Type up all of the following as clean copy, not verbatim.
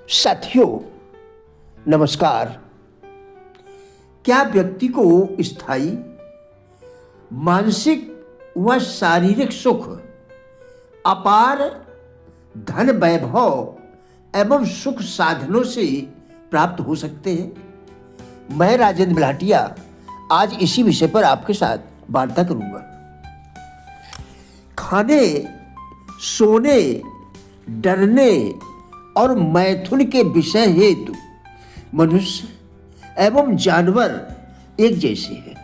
साथियों नमस्कार। क्या व्यक्ति को स्थायी मानसिक व शारीरिक सुख, अपार धन वैभव एवं सुख साधनों से प्राप्त हो सकते हैं? मैं राजेंद्र बिलाटिया आज इसी विषय पर आपके साथ वार्ता करूंगा। खाने, सोने, डरने और मैथुन के विषय हेतु मनुष्य एवं जानवर एक जैसे हैं।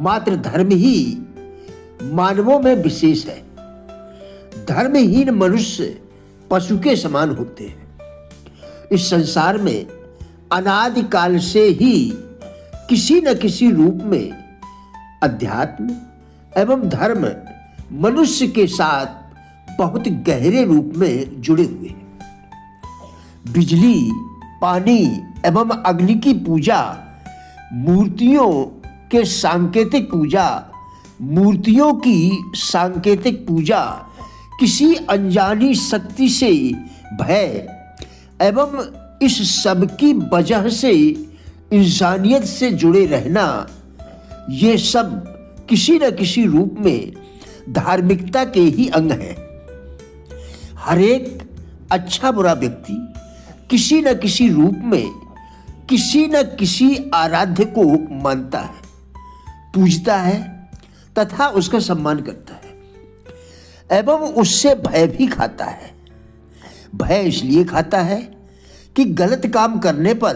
मात्र धर्म ही मानवों में विशेष है। धर्महीन मनुष्य पशु के समान होते हैं। इस संसार में अनादिकाल से ही किसी न किसी रूप में अध्यात्म एवं धर्म मनुष्य के साथ बहुत गहरे रूप में जुड़े हुए हैं। बिजली, पानी एवं अग्नि की पूजा, मूर्तियों की सांकेतिक पूजा, किसी अनजानी शक्ति से भय एवं इस सब की वजह से इंसानियत से जुड़े रहना, ये सब किसी न किसी रूप में धार्मिकता के ही अंग हैं। हर एक अच्छा बुरा व्यक्ति किसी न किसी रूप में किसी न किसी आराध्य को मानता है, पूजता है तथा उसका सम्मान करता है एवं उससे भय भी खाता है। भय इसलिए खाता है कि गलत काम करने पर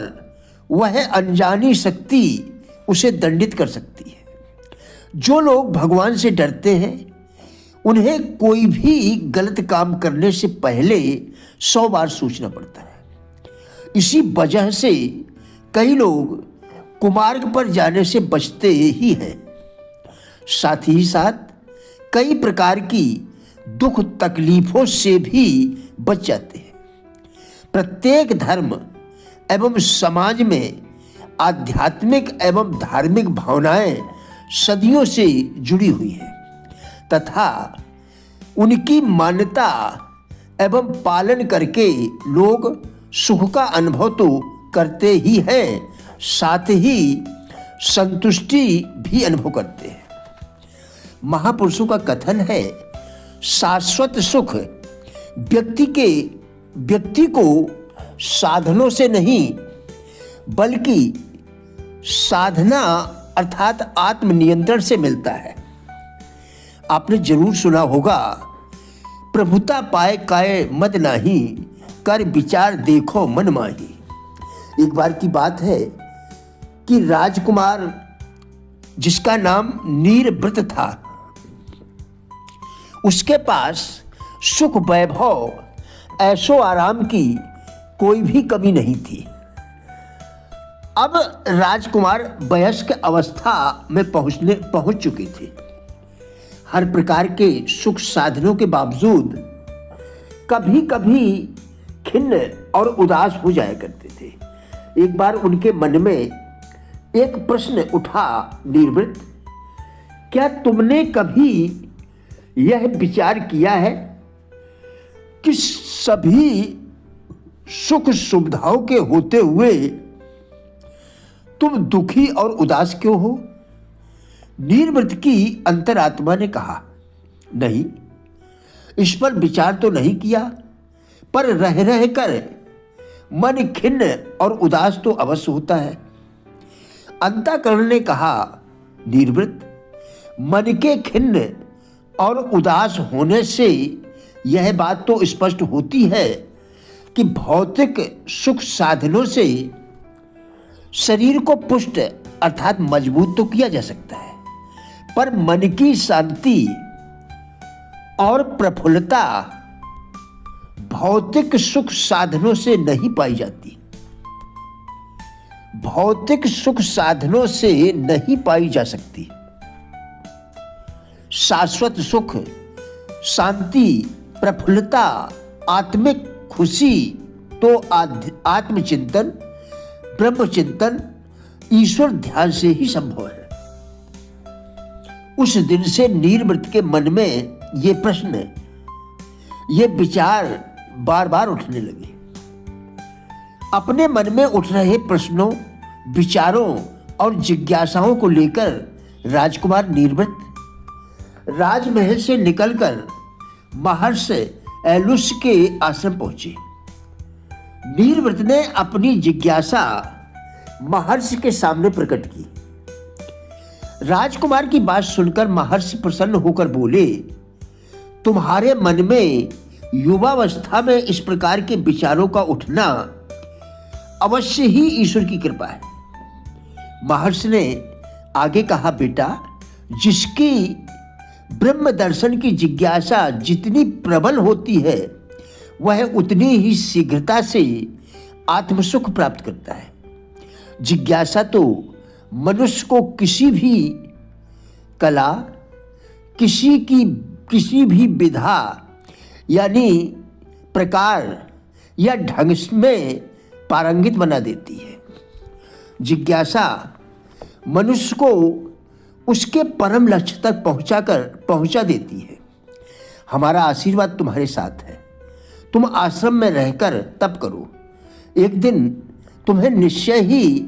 वह अनजानी शक्ति उसे दंडित कर सकती है। जो लोग भगवान से डरते हैं उन्हें कोई भी गलत काम करने से पहले 100 बार सोचना पड़ता है। इसी वजह से कई लोग कुमार्ग पर जाने से बचते ही हैं। साथ ही साथ कई प्रकार की दुख तकलीफों से भी बच जाते हैं। प्रत्येक धर्म एवं समाज में आध्यात्मिक एवं धार्मिक भावनाएं सदियों से जुड़ी हुई हैं तथा उनकी मान्यता एवं पालन करके लोग सुख का अनुभव तो करते ही हैं, साथ ही संतुष्टि भी अनुभव करते हैं। महापुरुषों का कथन है, शाश्वत सुख व्यक्ति को साधनों से नहीं बल्कि साधना अर्थात आत्मनियंत्रण से मिलता है। आपने जरूर सुना होगा, प्रभुता पाए काय मद नाही, कर विचार देखो मन माही। एक बार की बात है कि राजकुमार जिसका नाम नीरव्रत था, उसके पास सुख वैभव ऐशो आराम की कोई भी कमी नहीं थी। अब राजकुमार वयस्क अवस्था में पहुंच चुके थे। हर प्रकार के सुख साधनों के बावजूद कभी कभी खिन्न और उदास हो जाया करते थे। एक बार उनके मन में एक प्रश्न उठा, नीरव्रत, क्या तुमने कभी यह विचार किया है कि सभी सुख सुविधाओं के होते हुए तुम दुखी और उदास क्यों हो? नीरव्रत की अंतरात्मा ने कहा, नहीं, इस पर विचार तो नहीं किया, पर रह रह कर मन खिन्न और उदास तो अवश्य होता है। अंतःकरण ने कहा, नीरव्रत, मन के खिन्न और उदास होने से यह बात तो स्पष्ट होती है कि भौतिक सुख साधनों से शरीर को पुष्ट अर्थात मजबूत तो किया जा सकता है, पर मन की शांति और प्रफुल्लता भौतिक सुख साधनों से नहीं पाई जाती। भौतिक सुख साधनों से नहीं पाई जा सकती। शाश्वत सुख, शांति, प्रफुल्लता, आत्मिक खुशी तो आत्मचिंतन, ब्रह्मचिंतन, ईश्वर ध्यान से ही संभव है। उस दिन से नीरव्रत के मन में ये प्रश्न, ये विचार बार बार उठने लगे। अपने मन में उठ रहे प्रश्नों, विचारों और जिज्ञासाओं को लेकर राजकुमार नीरव्रत राजमहल से निकलकर महर्षि एलुस के आश्रम पहुंचे। नीरव्रत ने अपनी जिज्ञासा महर्षि के सामने प्रकट की। राजकुमार की बात सुनकर महर्षि प्रसन्न होकर बोले, तुम्हारे मन में युवावस्था में इस प्रकार के विचारों का उठना अवश्य ही ईश्वर की कृपा है। महर्षि ने आगे कहा, बेटा, जिसकी ब्रह्म दर्शन की जिज्ञासा जितनी प्रबल होती है वह उतनी ही शीघ्रता से आत्मसुख प्राप्त करता है। जिज्ञासा तो मनुष्य को किसी भी कला, किसी भी विधा यानी प्रकार या ढंग में पारंगित बना देती है। जिज्ञासा मनुष्य को उसके परम लक्ष्य तक पहुंचा देती है। हमारा आशीर्वाद तुम्हारे साथ है। तुम आश्रम में रहकर तप करो। एक दिन तुम्हें निश्चय ही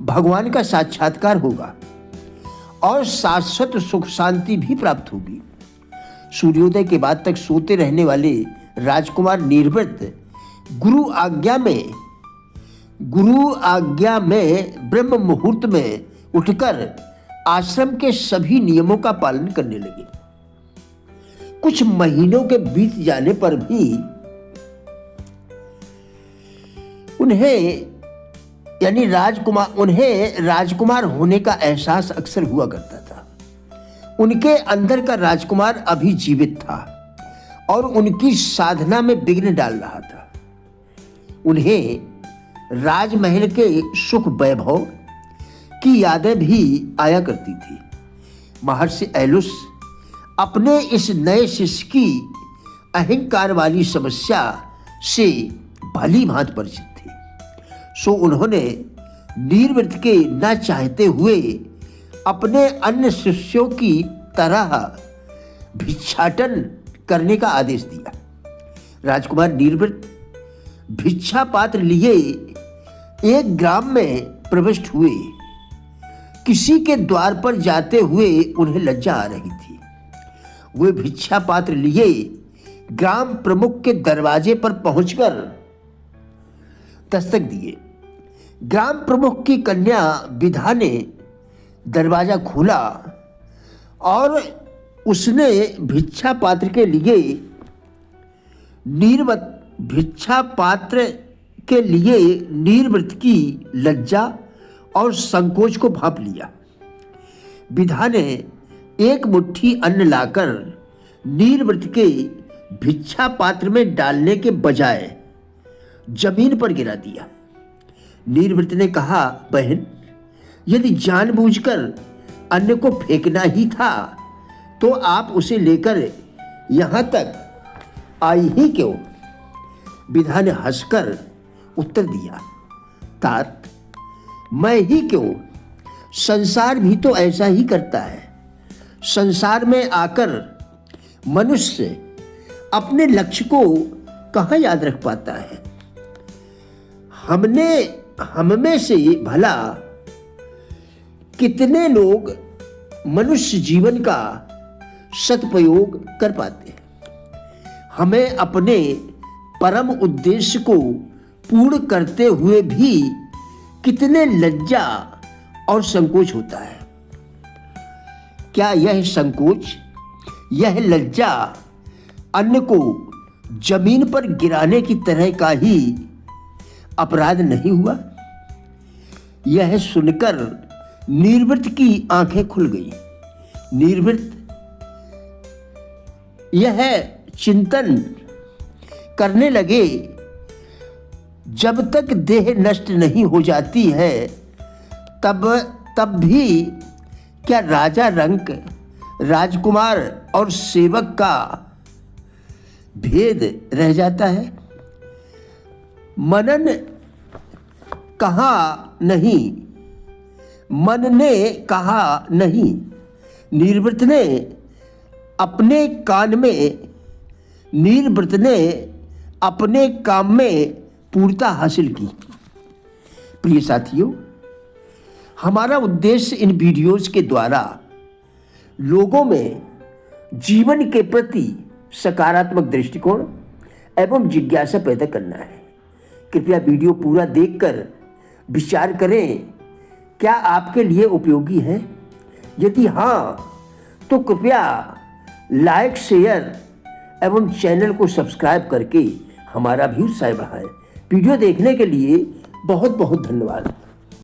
भगवान का साक्षात्कार होगा और शाश्वत सुख शांति भी प्राप्त होगी। सूर्योदय के बाद तक सोते रहने वाले राजकुमार नीरव्रत गुरु आज्ञा में ब्रह्म मुहूर्त में उठकर आश्रम के सभी नियमों का पालन करने लगे। कुछ महीनों के बीत जाने पर भी उन्हें राजकुमार होने का एहसास अक्सर हुआ करता था। उनके अंदर का राजकुमार अभी जीवित था और उनकी साधना में विघ्न डाल रहा था। उन्हें राजमहल के सुख वैभव की यादें भी आया करती थी। महर्षि एलुस अपने इस नए शिष्य की अहंकार वाली समस्या से भली भांति परिचित थे। सो उन्होंने नीरव्रत के न चाहते हुए अपने अन्य शिष्यों की तरह भिक्षाटन करने का आदेश दिया। राजकुमार नीरव्रत भिक्षा पात्र लिए एक ग्राम में प्रविष्ट हुए। किसी के द्वार पर जाते हुए उन्हें लज्जा आ रही थी। वे भिक्षा पात्र लिए ग्राम प्रमुख के दरवाजे पर पहुंचकर दस्तक दिए। ग्राम प्रमुख की कन्या विधा ने दरवाजा खोला और उसने भिक्षा पात्र के लिए नीरव्रत की लज्जा और संकोच को भांप लिया। विधा ने एक मुट्ठी अन्न लाकर नीरव्रत के भिक्षा पात्र में डालने के बजाय जमीन पर गिरा दिया। नीरव्रत ने कहा, बहन, यदि जानबूझकर अन्न को फेंकना ही था तो आप उसे लेकर यहाँ तक आई ही क्यों? विधा ने हंसकर उत्तर दिया, तात, मैं ही क्यों, संसार भी तो ऐसा ही करता है। संसार में आकर मनुष्य अपने लक्ष्य को कहाँ याद रख पाता है। हम में से भला कितने लोग मनुष्य जीवन का सदुपयोग कर पाते हैं। हमें अपने परम उद्देश्य को पूर्ण करते हुए भी कितने लज्जा और संकोच होता है। क्या यह संकोच, यह लज्जा अन्न को जमीन पर गिराने की तरह का ही अपराध नहीं हुआ? यह सुनकर नीरव्रत की आंखें खुल गई। नीरव्रत यह चिंतन करने लगे, जब तक देह नष्ट नहीं हो जाती है तब भी क्या राजा रंक, राजकुमार और सेवक का भेद रह जाता है? मन ने कहा नहीं। नीरव्रत ने अपने काम में पूर्णता हासिल की। प्रिय साथियों, हमारा उद्देश्य इन वीडियोस के द्वारा लोगों में जीवन के प्रति सकारात्मक दृष्टिकोण एवं जिज्ञासा पैदा करना है। कृपया वीडियो पूरा देखकर विचार करें, क्या आपके लिए उपयोगी है? यदि हाँ, तो कृपया लाइक, शेयर एवं चैनल को सब्सक्राइब करके हमारा भी उत्साह बढ़ाएं। वीडियो देखने के लिए बहुत बहुत धन्यवाद।